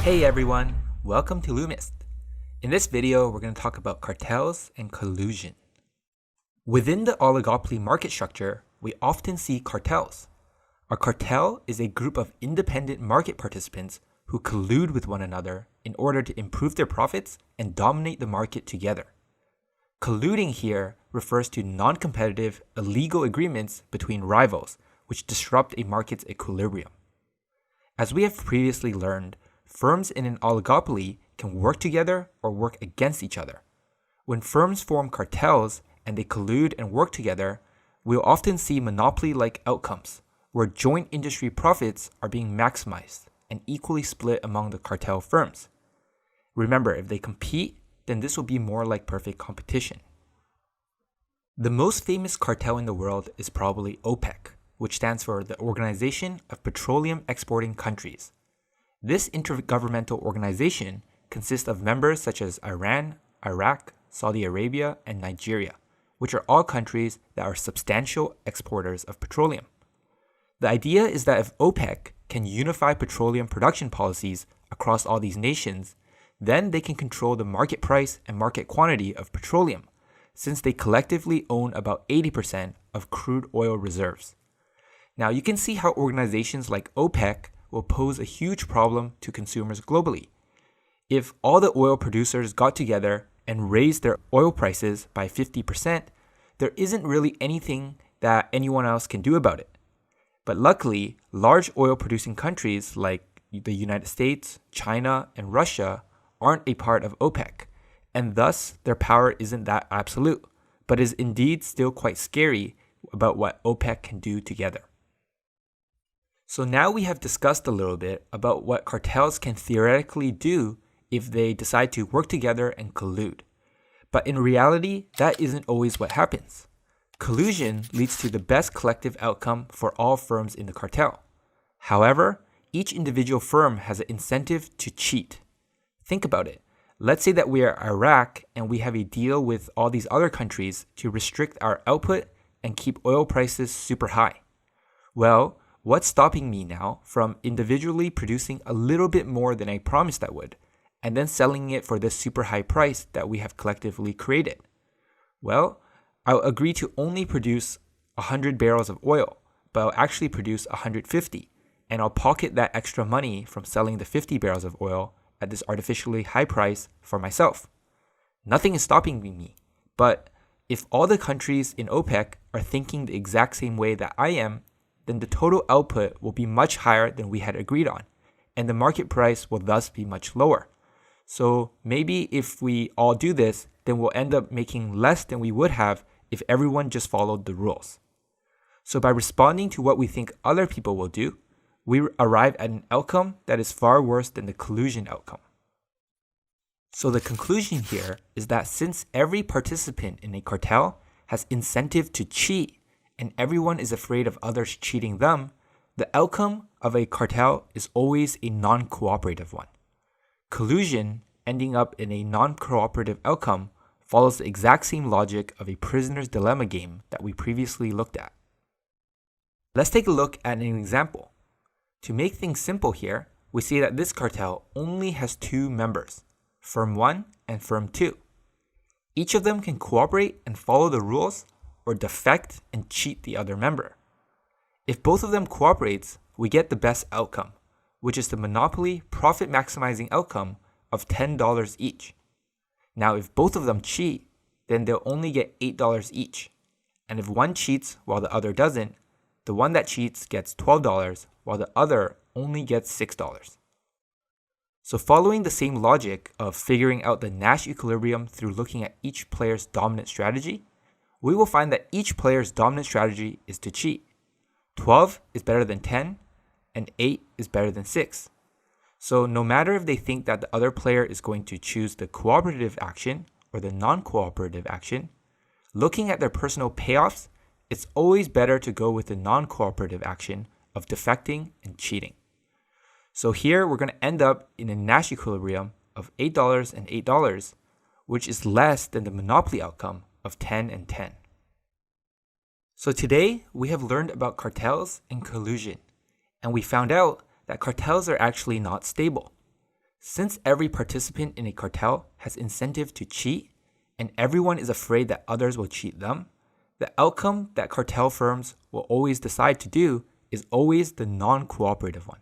Hey everyone, welcome to Lumist. In this video, we're going to talk about cartels and collusion. Within the oligopoly market structure, we often see cartels. A cartel is a group of independent market participants who collude with one another in order to improve their profits and dominate the market together. Colluding here refers to non-competitive, illegal agreements between rivals, which disrupt a market's equilibrium. As we have previously learned, firms in an oligopoly can work together or work against each other. When firms form cartels and they collude and work together, we'll often see monopoly-like outcomes, where joint industry profits are being maximized and equally split among the cartel firms. Remember, if they compete, then this will be more like perfect competition. The most famous cartel in the world is probably OPEC, which stands for the Organization of Petroleum Exporting Countries. This intergovernmental organization consists of members such as Iran, Iraq, Saudi Arabia, and Nigeria, which are all countries that are substantial exporters of petroleum. The idea is that if OPEC can unify petroleum production policies across all these nations, then they can control the market price and market quantity of petroleum, since they collectively own about 80% of crude oil reserves. Now you can see how organizations like OPEC will pose a huge problem to consumers globally. If all the oil producers got together and raised their oil prices by 50%, there isn't really anything that anyone else can do about it. But luckily, large oil producing countries like the United States, China, and Russia aren't a part of OPEC, and thus their power isn't that absolute, but is indeed still quite scary about what OPEC can do together. So now we have discussed a little bit about what cartels can theoretically do if they decide to work together and collude. But in reality, that isn't always what happens. Collusion leads to the best collective outcome for all firms in the cartel. However, each individual firm has an incentive to cheat. Think about it. Let's say that we are Iraq and we have a deal with all these other countries to restrict our output and keep oil prices super high. Well, what's stopping me now from individually producing a little bit more than I promised I would, and then selling it for this super high price that we have collectively created? Well, I'll agree to only produce 100 barrels of oil, but I'll actually produce 150, and I'll pocket that extra money from selling the 50 barrels of oil at this artificially high price for myself. Nothing is stopping me, but if all the countries in OPEC are thinking the exact same way that I am, then the total output will be much higher than we had agreed on, and the market price will thus be much lower. So maybe if we all do this, then we'll end up making less than we would have if everyone just followed the rules. So by responding to what we think other people will do, we arrive at an outcome that is far worse than the collusion outcome. So the conclusion here is that since every participant in a cartel has incentive to cheat, and everyone is afraid of others cheating them, the outcome of a cartel is always a non-cooperative one. Collusion, ending up in a non-cooperative outcome, follows the exact same logic of a prisoner's dilemma game that we previously looked at. Let's take a look at an example. To make things simple here, we see that this cartel only has two members, Firm 1 and Firm 2. Each of them can cooperate and follow the rules, or defect and cheat the other member. If both of them cooperates, we get the best outcome, which is the monopoly profit maximizing outcome of $10 each. Now if both of them cheat, then they'll only get $8 each. And if one cheats while the other doesn't, the one that cheats gets $12 while the other only gets $6. So following the same logic of figuring out the Nash equilibrium through looking at each player's dominant strategy, we will find that each player's dominant strategy is to cheat. 12 is better than 10, and 8 is better than 6. So no matter if they think that the other player is going to choose the cooperative action or the non-cooperative action, looking at their personal payoffs, it's always better to go with the non-cooperative action of defecting and cheating. So here we're going to end up in a Nash equilibrium of $8 and $8, which is less than the monopoly outcome of 10 and 10. So today we have learned about cartels and collusion, and we found out that cartels are actually not stable. Since every participant in a cartel has incentive to cheat, and everyone is afraid that others will cheat them, the outcome that cartel firms will always decide to do is always the non-cooperative one.